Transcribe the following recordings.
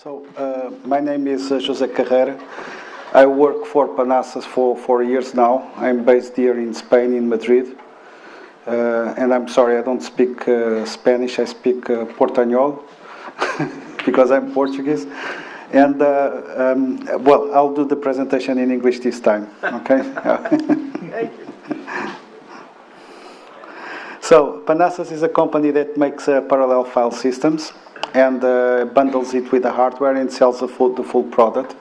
My name is José Carreira. I work for Panassas for 4 years now. I'm based here in Spain, in Madrid. And I'm sorry, I don't speak Spanish, I speak Portuñol, because I'm Portuguese. And, well, I'll do the presentation in English this time, okay? So, Panassas is a company that makes parallel file systems and bundles it with the hardware and sells the full product.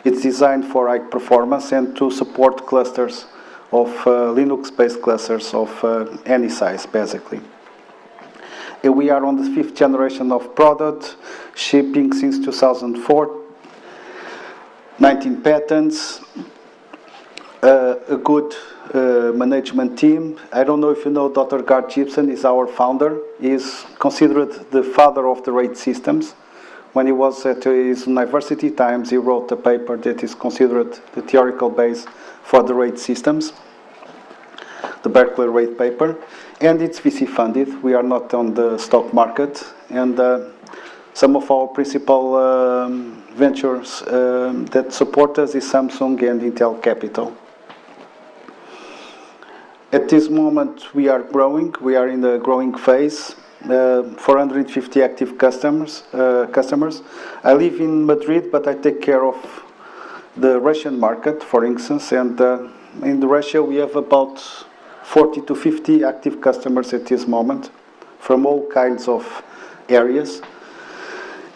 It's designed for high performance and to support clusters of Linux-based clusters of any size, basically. And we are on the 5th generation of product, shipping since 2004, 19 patents, a good management team. I don't know if you know Dr. Gart Gibson is our founder. He is considered the father of the RAID systems. When he was at his university times, he wrote a paper that is considered the theoretical base for the RAID systems, the Berkeley RAID paper, and it's VC funded. We are not on the stock market, and some of our principal ventures that support us is Samsung and Intel Capital. At this moment, we are growing. We are in the growing phase. 450 active customers. I live in Madrid, but I take care of the Russian market, for instance. And in Russia, we have about 40 to 50 active customers at this moment, from all kinds of areas.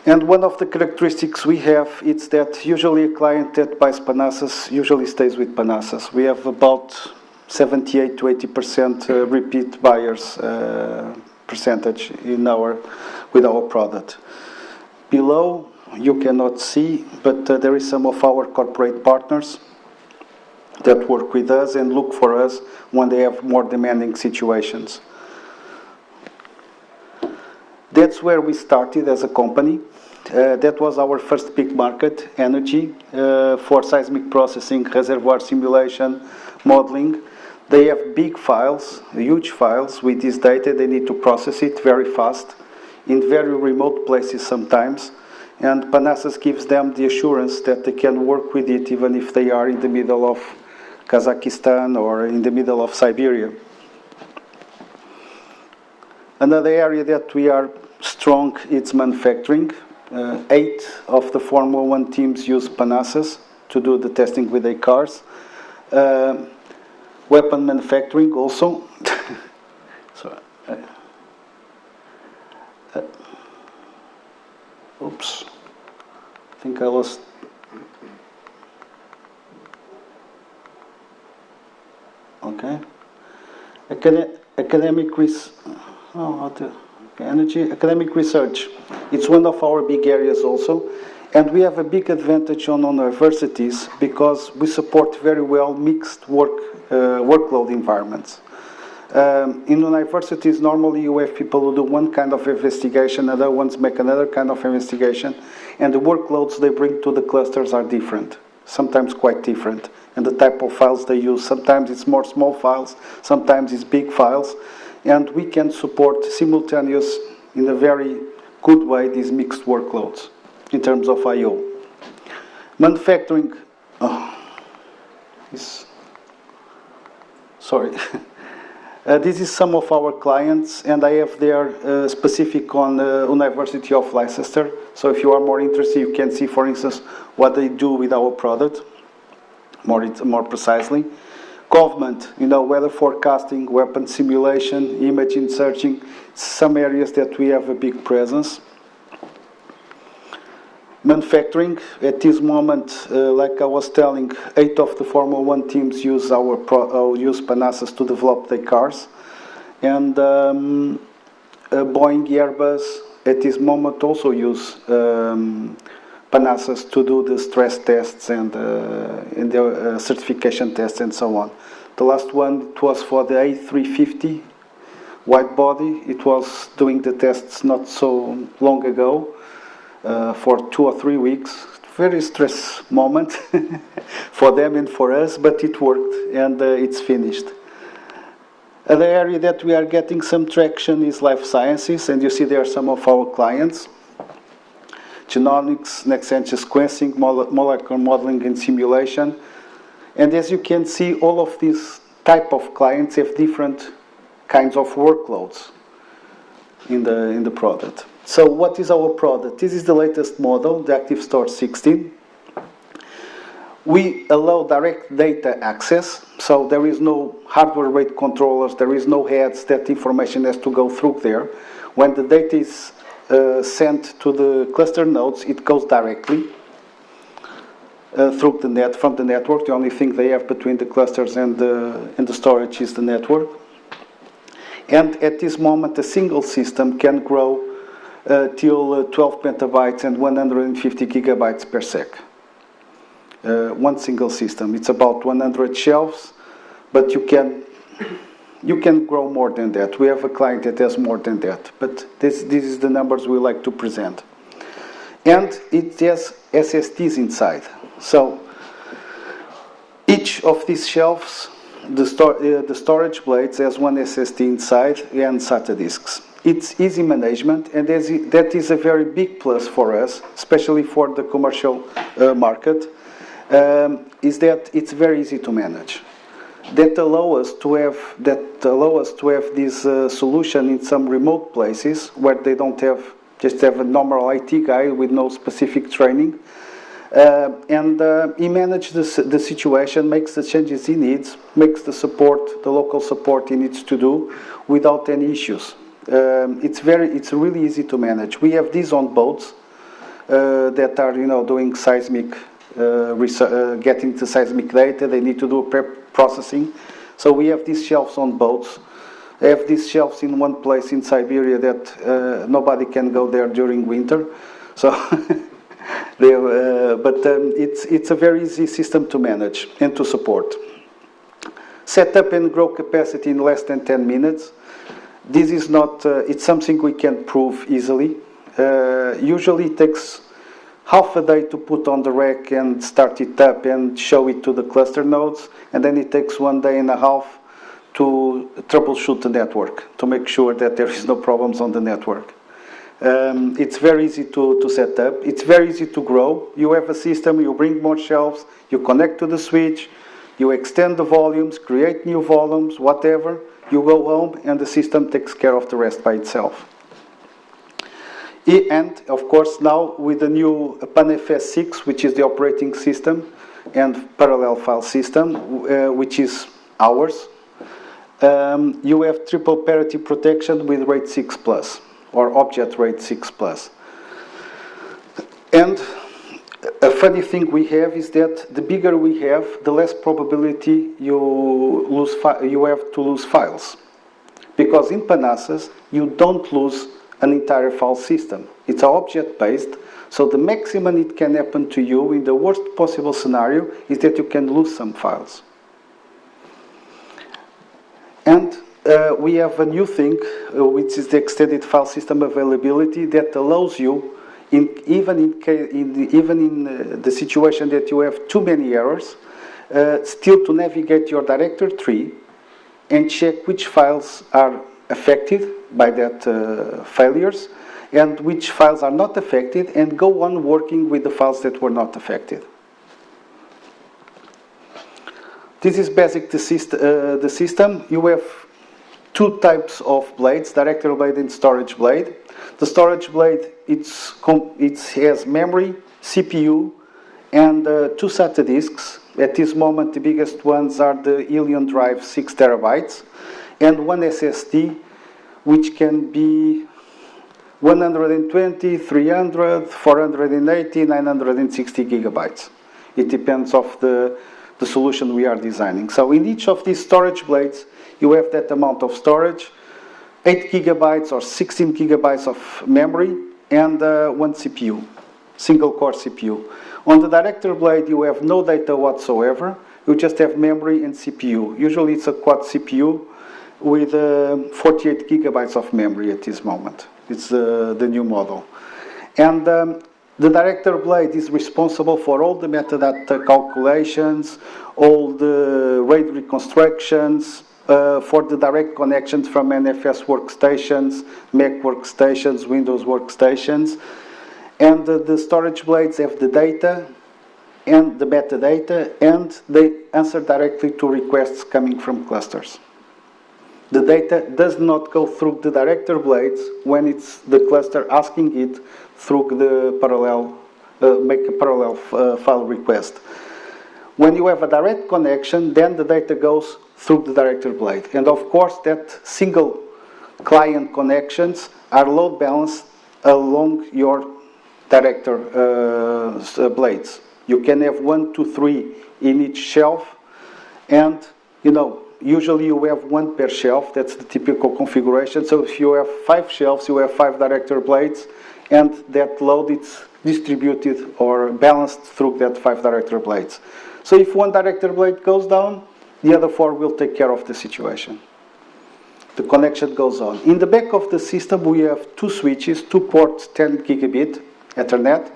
And one of the characteristics we have is that usually a client that buys Panassas usually stays with Panassas. We have about 78 to 80% repeat buyers percentage with our product. Below, you cannot see, but there is some of our corporate partners that work with us and look for us when they have more demanding situations. That's where we started as a company. That was our first big market, energy, for seismic processing, reservoir simulation, modeling. They have big files, huge files with this data. They need to process it very fast in very remote places sometimes. And Panassas gives them the assurance that they can work with it even if they are in the middle of Kazakhstan or in the middle of Siberia. Another area that we are strong is manufacturing. 8 of the Formula 1 teams use Panassas to do the testing with their cars. Weapon manufacturing also. So, oops, I think I lost. Okay. Academic research. It's one of our big areas also. And we have a big advantage on universities because we support very well mixed workload environments. In universities, normally you have people who do one kind of investigation, other ones make another kind of investigation, and the workloads they bring to the clusters are different, sometimes quite different, and the type of files they use. Sometimes it's more small files, sometimes it's big files, and we can support simultaneous, in a very good way, these mixed workloads in terms of I/O. Manufacturing, sorry. This is some of our clients, and I have there specific on University of Leicester. So if you are more interested, you can see, for instance, what they do with our product more precisely. Government, weather forecasting, weapon simulation, imaging searching, some areas that we have a big presence. Manufacturing, at this moment, like I was telling, 8 of the Formula 1 teams use use Panassas to develop their cars. And Boeing, Airbus, at this moment also use Panassas to do the stress tests and the certification tests and so on. The last one, it was for the A350 wide body. It was doing the tests not so long ago. For 2 or 3 weeks. Very stress moment for them and for us, but it worked and it's finished. Another area that we are getting some traction is life sciences, and you see there are some of our clients. genomics, next-generation sequencing, molecular modeling and simulation. And as you can see, all of these type of clients have different kinds of workloads in the product. So what is our product? This is the latest model, the ActiveStor 16. We allow direct data access, so there is no hardware rate controllers, there is no heads that information has to go through there. When the data is sent to the cluster nodes, it goes directly through from the network. The only thing they have between the clusters and the storage is the network. And at this moment, a single system can grow till 12 petabytes and 150 gigabytes per sec. One single system. It's about 100 shelves, but you can grow more than that. We have a client that has more than that, but this is the numbers we like to present. And it has SSDs inside. So each of these shelves, the storage blades has one SSD inside and SATA disks. It's easy management, and that is a very big plus for us, especially for the commercial market. Is that it's very easy to manage. That allow us to have this solution in some remote places where they don't just have a normal IT guy with no specific training, and he manages the situation, makes the changes he needs, makes the local support he needs to do without any issues. It's really easy to manage. We have these on boats that are doing seismic. Getting the seismic data, they need to do processing. So we have these shelves on boats. I have these shelves in one place in Siberia that nobody can go there during winter. So, it's a very easy system to manage and to support. Set up and grow capacity in less than 10 minutes. This is not, it's something we can prove easily. Usually it takes half a day to put on the rack and start it up and show it to the cluster nodes, and then it takes 1.5 days to troubleshoot the network to make sure that there is no problems on the network. It's very easy to set up. It's very easy to grow. You have a system, you bring more shelves, you connect to the switch, you extend the volumes, create new volumes, whatever. You go home and the system takes care of the rest by itself. And, of course, now with the new PAN-FS 6, which is the operating system, and parallel file system, which is ours, you have triple parity protection with RAID 6+, or object RAID 6+. And a funny thing we have is that the bigger we have, the less probability you have to lose files. Because in PAN-ACCESS, you don't lose an entire file system. It's object-based, so the maximum it can happen to you in the worst possible scenario is that you can lose some files. And we have a new thing, which is the extended file system availability, that allows you, even in the situation that you have too many errors, still to navigate your directory tree and check which files are affected by that failures and which files are not affected, and go on working with the files that were not affected. This is basic the system. You have two types of blades, directory blade and storage blade. The storage blade, it has memory, CPU, and two SATA disks. At this moment, the biggest ones are the Helium Drive 6 terabytes, and one SSD, which can be 120, 300, 480, 960 gigabytes. It depends on the solution we are designing. So in each of these storage blades, you have that amount of storage, 8 gigabytes or 16 gigabytes of memory, and one CPU, single core CPU. On the director blade, you have no data whatsoever. You just have memory and CPU. Usually it's a quad CPU with 48 gigabytes of memory at this moment. It's the new model. And the director blade is responsible for all the metadata calculations, all the RAID reconstructions, for the direct connections from NFS workstations, Mac workstations, Windows workstations. and the storage blades have the data and the metadata, and they answer directly to requests coming from clusters. The data does not go through the director blades when it's the cluster asking it through the parallel, make a parallel file request. When you have a direct connection, then the data goes through the director blade. And of course, that single client connections are load balanced along your director blades. You can have 1, 2, 3 in each shelf, and usually you have 1 per shelf. That's the typical configuration. So if you have 5 shelves, you have 5 director blades, and that load is distributed or balanced through that 5 director blades. So if 1 director blade goes down, the other 4 will take care of the situation. The connection goes on. In the back of the system, we have 2 switches, 2 ports, 10 gigabit Ethernet,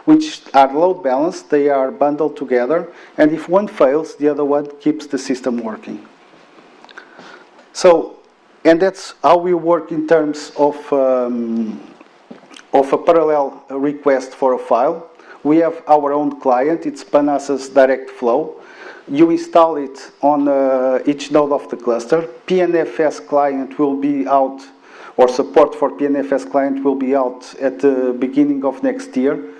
which are load balanced. They are bundled together, and if one fails, the other one keeps the system working. So, and that's how we work in terms of a parallel request for a file. We have our own client. It's Panasas Direct Flow. You install it on each node of the cluster. PNFS client will be out, or support for PNFS client will be out at the beginning of next year,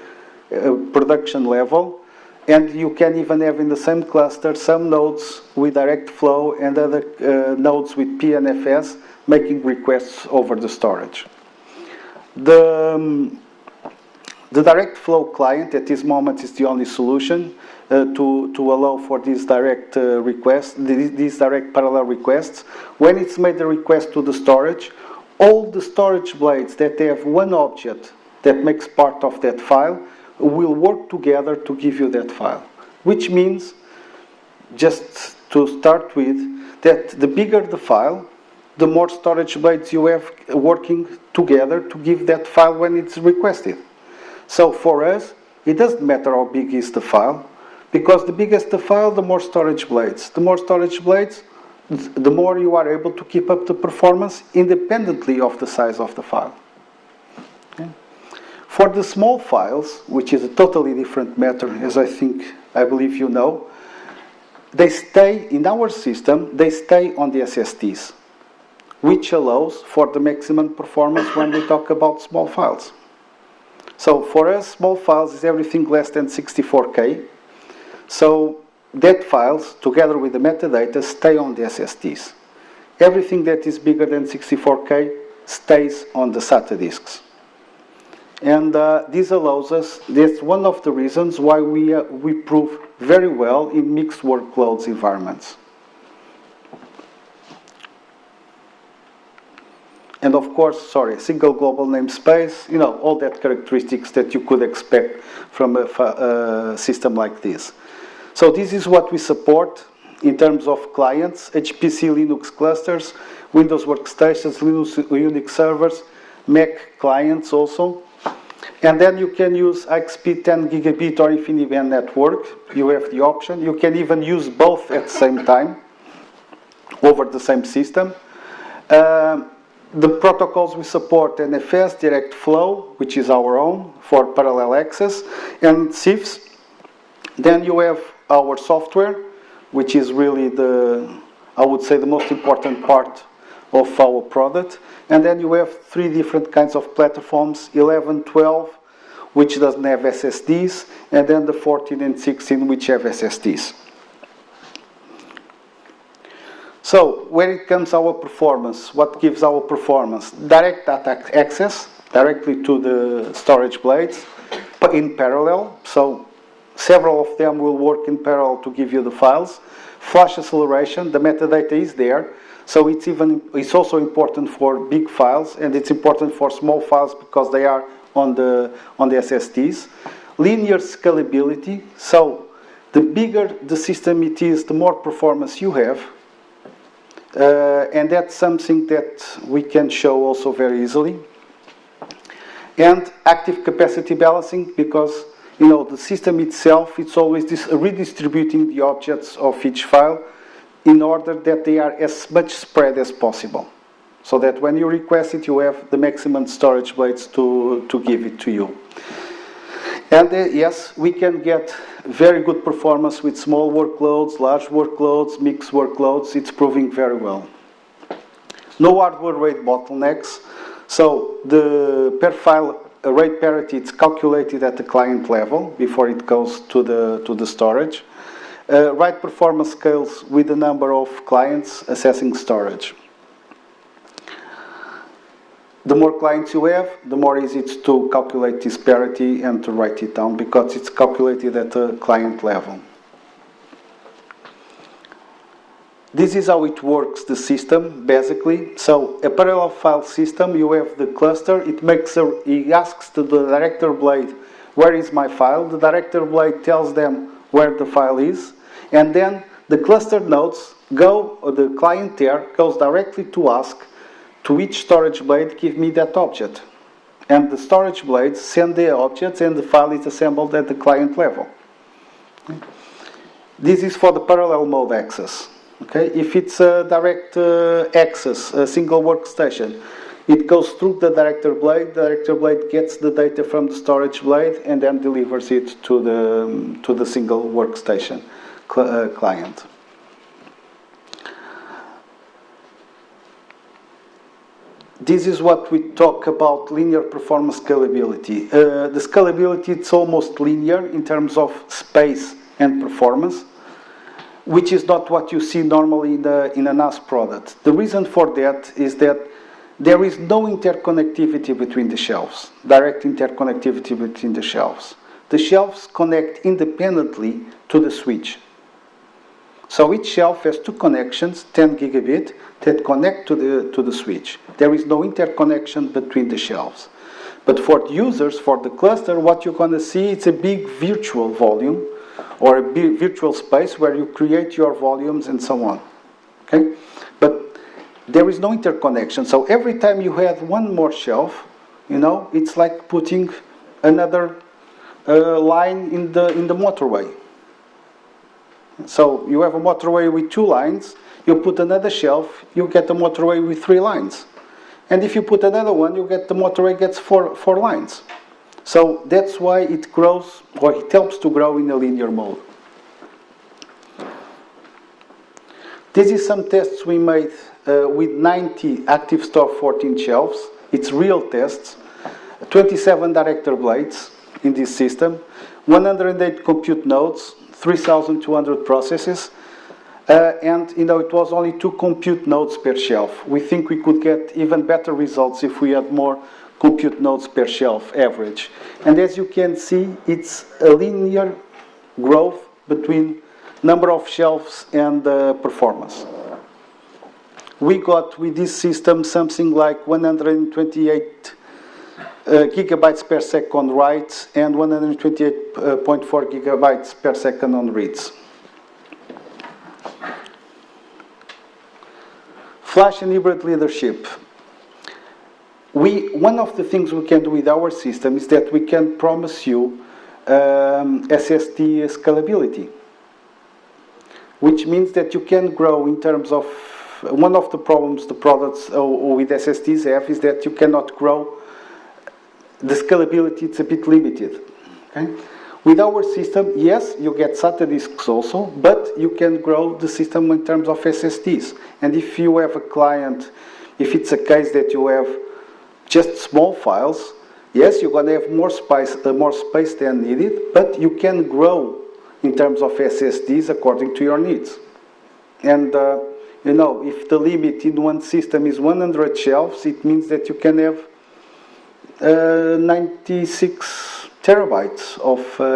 production level. And you can even have in the same cluster some nodes with direct flow and other nodes with PNFS making requests over the storage. The direct flow client at this moment is the only solution to allow for these direct requests, these direct parallel requests. When it's made a request to the storage, all the storage blades that have one object that makes part of that file will work together to give you that file. Which means, just to start with, that the bigger the file, the more storage blades you have working together to give that file when it's requested. So for us, it doesn't matter how big is the file, because the bigger the file, the more storage blades. The more storage blades, the more you are able to keep up the performance independently of the size of the file. Okay. For the small files, which is a totally different matter, as I believe you know, they stay in our system, they stay on the SSDs, which allows for the maximum performance when we talk about small files. So for us, small files is everything less than 64K. So that files, together with the metadata, stay on the SSDs. Everything that is bigger than 64K stays on the SATA disks. And this allows us, that's one of the reasons why we prove very well in mixed workloads environments. And of course, single global namespace, all that characteristics that you could expect from a system like this. So this is what we support in terms of clients: HPC Linux clusters, Windows workstations, Linux Unix servers, Mac clients also. And then you can use XP 10 gigabit or InfiniBand network. You have the option. You can even use both at the same time over the same system. The protocols we support: NFS, Direct Flow, which is our own for parallel access, and CIFS. Then you have our software, which is really I would say the most important part of our product. And then you have 3 different kinds of platforms: 11, 12, which doesn't have SSDs, and then the 14 and 16, which have SSDs. So, when it comes to our performance, what gives our performance? Direct data access, directly to the storage blades, in parallel. So, several of them will work in parallel to give you the files. Flash acceleration, the metadata is there. So it's also important for big files, and it's important for small files because they are on the SSDs. Linear scalability. So the bigger the system it is, the more performance you have. And that's something that we can show also very easily. And active capacity balancing, because the system itself, it's always redistributing the objects of each file in order that they are as much spread as possible. So that when you request it, you have the maximum storage blades to give it to you. And yes, we can get very good performance with small workloads, large workloads, mixed workloads. It's proving very well. No hardware rate bottlenecks. So the per file rate parity is calculated at the client level before it goes to the storage. Write performance scales with the number of clients accessing storage. The more clients you have, the more easy it's to calculate this parity and to write it down because it's calculated at the client level. This is how it works, the system, basically. So a parallel file system, you have the cluster. It asks to the director blade, where is my file? The director blade tells them where the file is. And then the cluster nodes go, or the client there goes directly to ask to each storage blade, give me that object. And the storage blades send the objects and the file is assembled at the client level. This is for the parallel mode access. Okay? If it's a direct access, a single workstation, it goes through the director blade gets the data from the storage blade and then delivers it to the single workstation client. This is what we talk about linear performance scalability. The scalability, it's almost linear in terms of space and performance, which is not what you see normally in a NAS product. The reason for that is that there is no interconnectivity between the shelves, direct interconnectivity between the shelves. The shelves connect independently to the switch. So each shelf has two connections, 10 gigabit, that connect to the switch. There is no interconnection between the shelves. But for the users, for the cluster, what you're going to see is a big virtual volume or a big virtual space where you create your volumes and so on. Okay? But there is no interconnection. So every time you have one more shelf, you know, it's like putting another line in the motorway. So you have a motorway with 2 lines, you put another shelf, you get a motorway with 3 lines. And if you put another one, you get the motorway gets 4 lines. So that's why it grows, or it helps to grow in a linear mode. This is some tests we made with 90 ActiveStore 14 shelves. It's real tests. 27 director blades in this system, 108 compute nodes, 3,200 processes, and you know, it was only 2 compute nodes per shelf. We think we could get even better results if we had more compute nodes per shelf average. And as you can see, it's a linear growth between number of shelves and performance. We got with this system something like 128 gigabytes per second writes and 128.4 gigabytes per second on reads. Flash and hybrid leadership. One of the things we can do with our system is that we can promise you SSD scalability, which means that you can grow in terms of, one of the problems the products with SSDs have is that you cannot grow. The scalability is a bit limited. Okay? With our system, yes, you get SATA disks also, but you can grow the system in terms of SSDs. And if you have a client, if it's a case that you have just small files, yes, you're going to have more space than needed, but you can grow in terms of SSDs according to your needs. And you know, if the limit in one system is 100 shelves, it means that you can have 96 terabytes of 1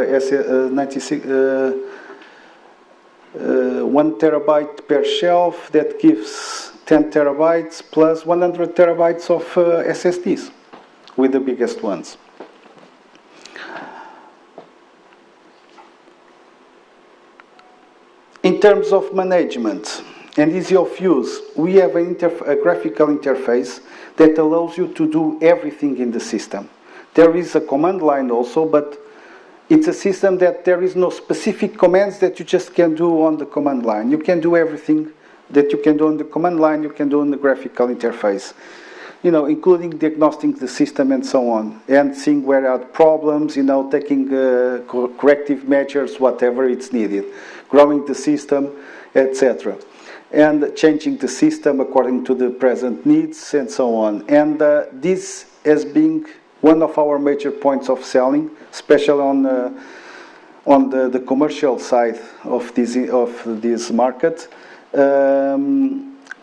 terabyte per shelf. That gives 10 terabytes plus 100 terabytes of SSDs with the biggest ones. In terms of management and ease of use, we have a graphical interface that allows you to do everything in the system. There is a command line also, but it's a system that there is no specific commands that you just can do on the command line. You can do everything that you can do on the command line, you can do on the graphical interface. including diagnosing the system and so on, and seeing where are the problems, taking corrective measures, whatever it's needed, growing the system, etc. And changing the system according to the present needs and so on. And this has been one of our major points of selling, especially on the commercial side of this market,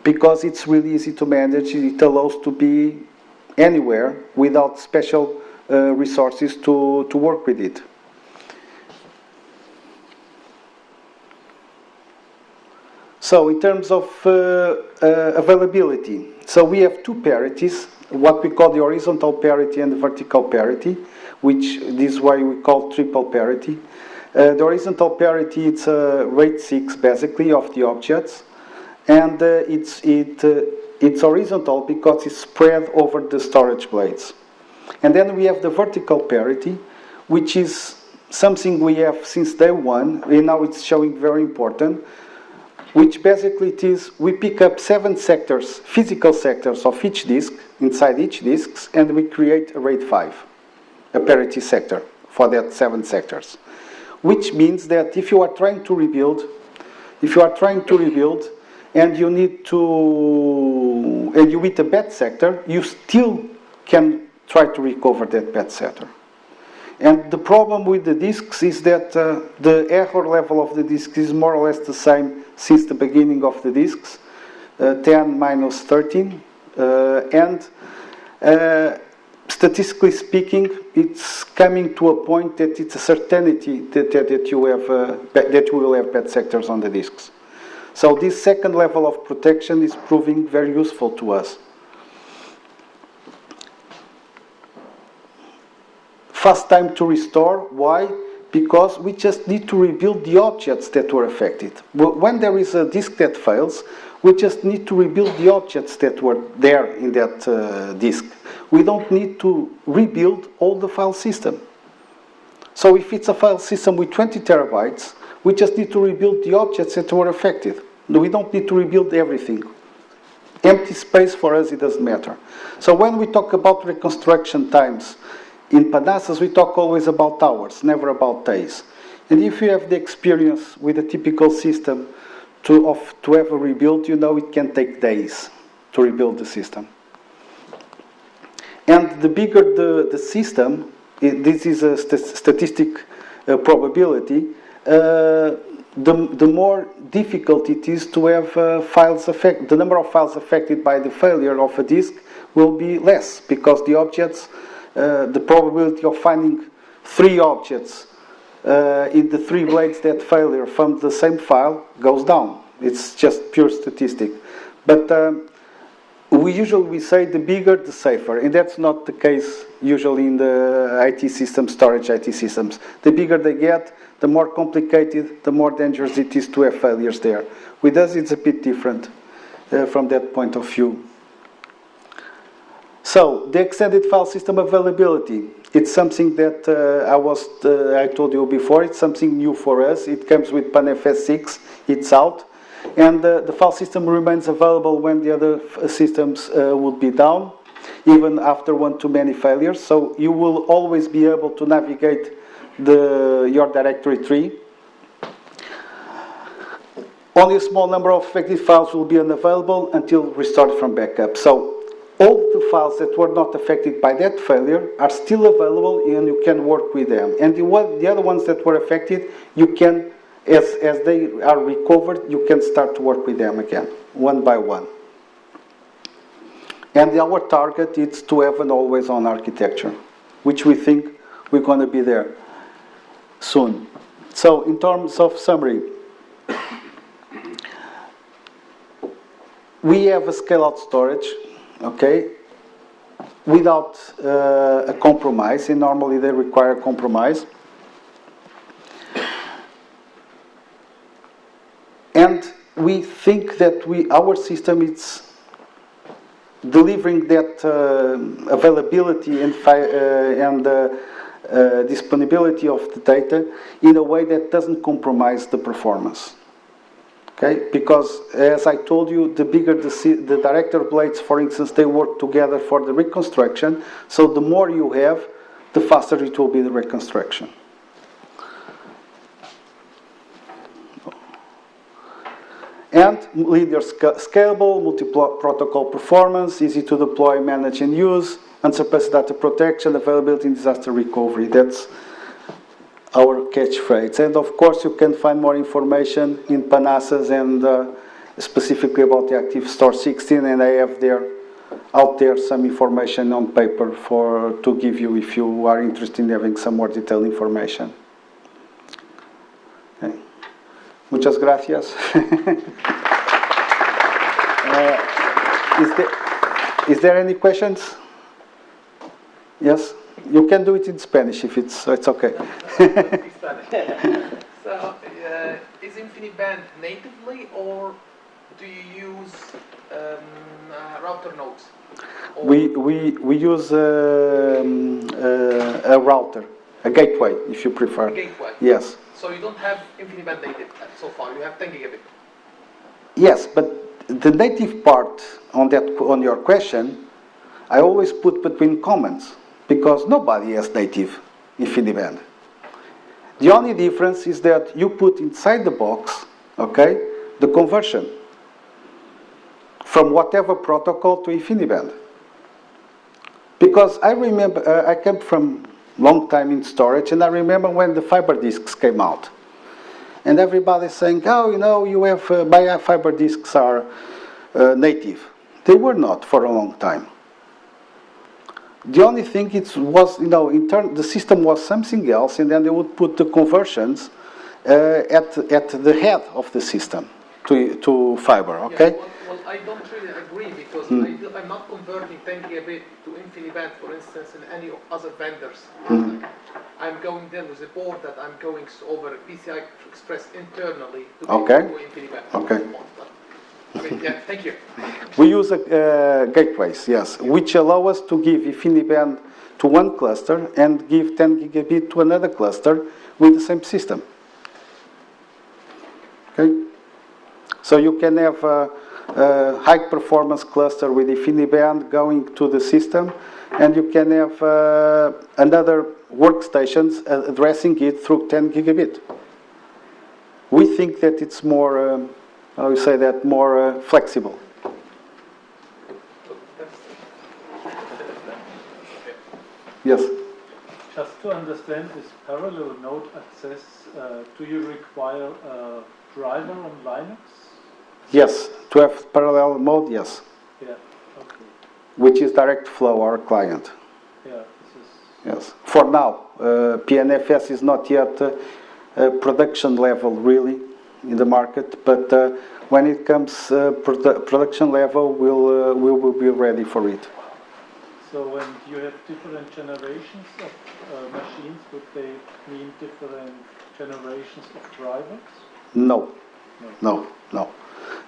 because it's really easy to manage. It allows to be anywhere without special resources to work with it. So in terms of availability, so we have two parities, what we call the horizontal parity and the vertical parity, which this is why we call triple parity. The horizontal parity, it's rate 6 basically of the objects, and it's horizontal because it's spread over the storage blades. And then we have the vertical parity, which is something we have since day one, and now it's showing very important, which basically it is, we pick up 7 sectors, physical sectors of each disk, inside each disk, and we create a rate 5, a parity sector for that 7 sectors. Which means that if you are trying to rebuild, and you need to, and you hit a bad sector, you still can try to recover that bad sector. And the problem with the disks is that the error level of the disk is more or less the same since the beginning of the disks, 10 minus 13, and statistically speaking, it's coming to a point that it's a certainty that you will have bad sectors on the disks. So this second level of protection is proving very useful to us. Fast time to restore. Why? Because we just need to rebuild the objects that were affected. When there is a disk that fails, we just need to rebuild the objects that were there in that disk. We don't need to rebuild all the file system. So if it's a file system with 20 terabytes, we just need to rebuild the objects that were affected. We don't need to rebuild everything. Empty space for us, it doesn't matter. So when we talk about reconstruction times, in Panasas we talk always about hours, never about days. And if you have the experience with a typical system to have a rebuild, you know it can take days to rebuild the system. And the bigger the system, this is a statistic probability, the more difficult it is to have files affected. The number of files affected by the failure of a disk will be less, because the objects, the probability of finding 3 objects in the 3 blades that failure from the same file goes down. It's just pure statistic. But we say the bigger the safer, and that's not the case usually in the IT systems, storage IT systems. The bigger they get, the more complicated, the more dangerous it is to have failures there. With us it's a bit different from that point of view. So, the extended file system availability, it's something that I told you before, it's something new for us. It comes with PANFS 6, it's out. And the file system remains available when the other systems would be down, even after one-to-many failures. So you will always be able to navigate your directory tree. Only a small number of affected files will be unavailable until restored from backup. So all the files that were not affected by that failure are still available, and you can work with them. And the other ones that were affected, you can, as they are recovered, you can start to work with them again, one by one. And our target is to have an always-on architecture, which we think we're going to be there soon. So in terms of summary, we have a scale-out storage, okay, without a compromise, and normally they require a compromise. And we think that our system is delivering that availability and disponibility of the data in a way that doesn't compromise the performance. Okay, because as I told you, the bigger the director blades, for instance, they work together for the reconstruction. So the more you have, the faster it will be the reconstruction. And linear scalable, multi-protocol performance, easy to deploy, manage and use, unsurpassed data protection, availability and disaster recovery. That's our catchphrase. And of course, you can find more information in Panasas and specifically about the ActiveStore 16. And I have out there some information on paper to give you if you are interested in having some more detailed information. Okay. Muchas gracias. Is there any questions? Yes? You can do it in Spanish if it's okay. So, is InfiniBand natively, or do you use router nodes? We use a router, a gateway, if you prefer. A gateway? Yes. So you don't have InfiniBand native so far, you have 10 gigabit? Yes, but the native part on your question, I always put between comments, because nobody has native InfiniBand. The only difference is that you put inside the box, okay, the conversion from whatever protocol to InfiniBand. Because I remember, I came from long time in storage, and I remember when the fiber disks came out. And everybody's saying, oh, you know, you have, my fiber disks are native. They were not for a long time. The only thing was, you know, the system was something else, and then they would put the conversions at the head of the system to fiber, okay? Yeah, well, I don't really agree, because I'm not converting 10 gigabit to InfiniBand, for instance, in any other vendors. I'm going there with a board that I'm going over PCI Express internally to go to InfiniBand. Okay. I mean, yeah, thank you. We use gateways, yes, which allow us to give InfiniBand to one cluster and give 10 gigabit to another cluster with the same system. Okay? So you can have a high performance cluster with InfiniBand going to the system, and you can have another workstations addressing it through 10 gigabit. We think that it's more, I would say that, more flexible. Yes? Just to understand this parallel node access, do you require a driver on Linux? Yes, to have parallel mode, yes. Yeah, okay. Which is DirectFlow, our client. Yeah, this is... Yes. For now, PNFS is not yet production level, really, in the market, but when it comes production level, we will be ready for it. So when you have different generations of machines, would they mean different generations of drivers? No.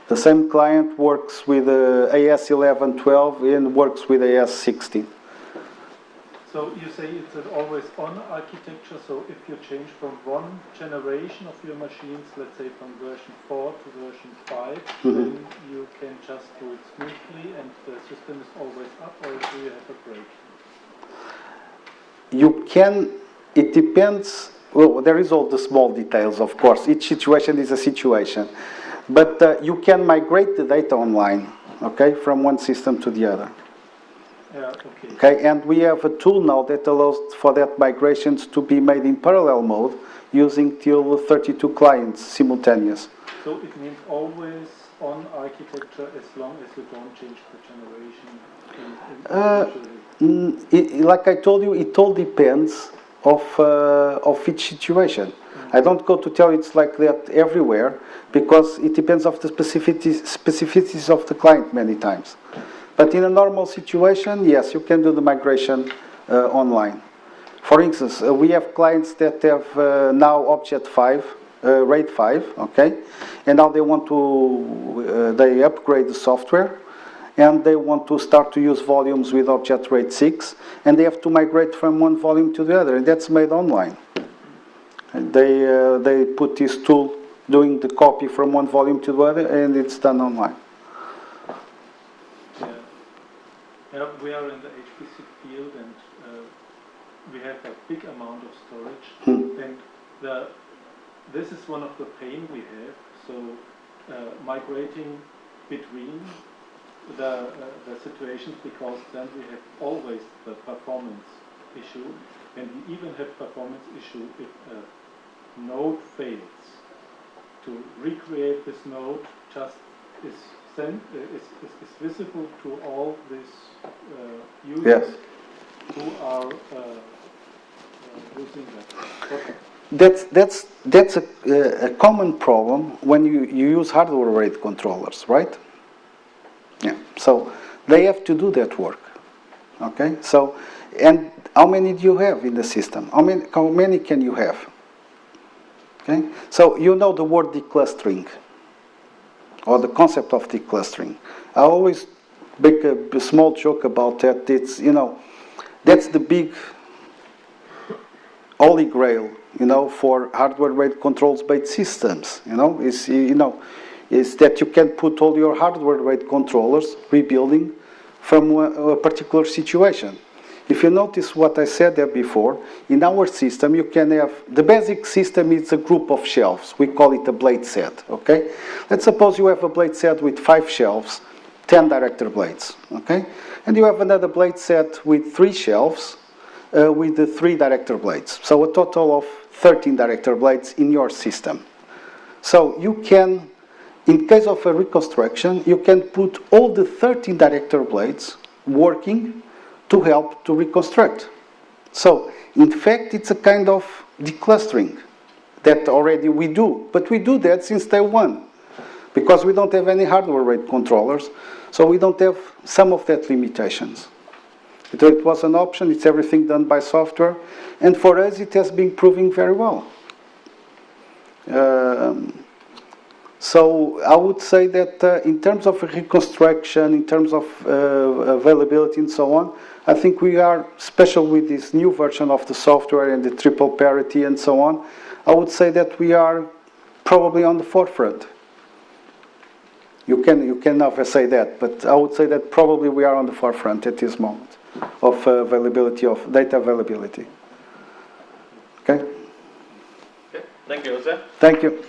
The same client works with AS1112 and works with AS16. So you say it's an always-on architecture, so if you change from one generation of your machines, let's say from version 4 to version 5, then you can just do it smoothly and the system is always up, or do you have a break? You can, it depends, well, there is all the small details, of course. Each situation is a situation. But you can migrate the data online, okay, from one system to the other. Yeah, okay. Okay, and we have a tool now that allows for that migrations to be made in parallel mode using till 32 clients simultaneous. So it means always on architecture as long as you don't change the generation? Like I told you, it all depends of each situation. I don't go to tell it's like that everywhere, because it depends of the specificities of the client many times. But in a normal situation, yes, you can do the migration online. For instance, we have clients that have now Object 5, RAID 5, okay? And now they want to, they upgrade the software, and they want to start to use volumes with Object RAID 6, and they have to migrate from one volume to the other, and that's made online. And they put this tool doing the copy from one volume to the other, and it's done online. Yeah. Yeah, we are in the HPC field, and we have a big amount of storage, and this is one of the pain we have. So migrating between the situations, because then we have always the performance issue, and we even have performance issue if a node fails. To recreate this node just is visible to all these users who are using that. That's a common problem when you use hardware RAID controllers, right? Yeah. So they have to do that work. Okay. So, and how many do you have in the system? How many can you have? Okay. So you know the word declustering, or the concept of declustering. I always make a small joke about that. It's, you know, that's the big holy grail, you know, for hardware RAID controls based systems. You know, is that you can put all your hardware RAID controllers rebuilding from a particular situation. If you notice what I said there before, in our system you can have, the basic system is a group of shelves. We call it a blade set, okay? Let's suppose you have a blade set with 5 shelves, 10 director blades, okay? And you have another blade set with 3 shelves with the 3 director blades. So a total of 13 director blades in your system. So you can, in case of a reconstruction, you can put all the 13 director blades working to help to reconstruct. So, in fact, it's a kind of declustering that already we do. But we do that since day one, because we don't have any hardware RAID controllers, so we don't have some of that limitations. It was an option, it's everything done by software, and for us it has been proving very well. So I would say that in terms of reconstruction, in terms of availability and so on, I think we are special with this new version of the software and the triple parity and so on. I would say that we are probably on the forefront. You can never say that, but I would say that probably we are on the forefront at this moment of availability, of data availability. Okay? Okay. Thank you, Jose. Thank you.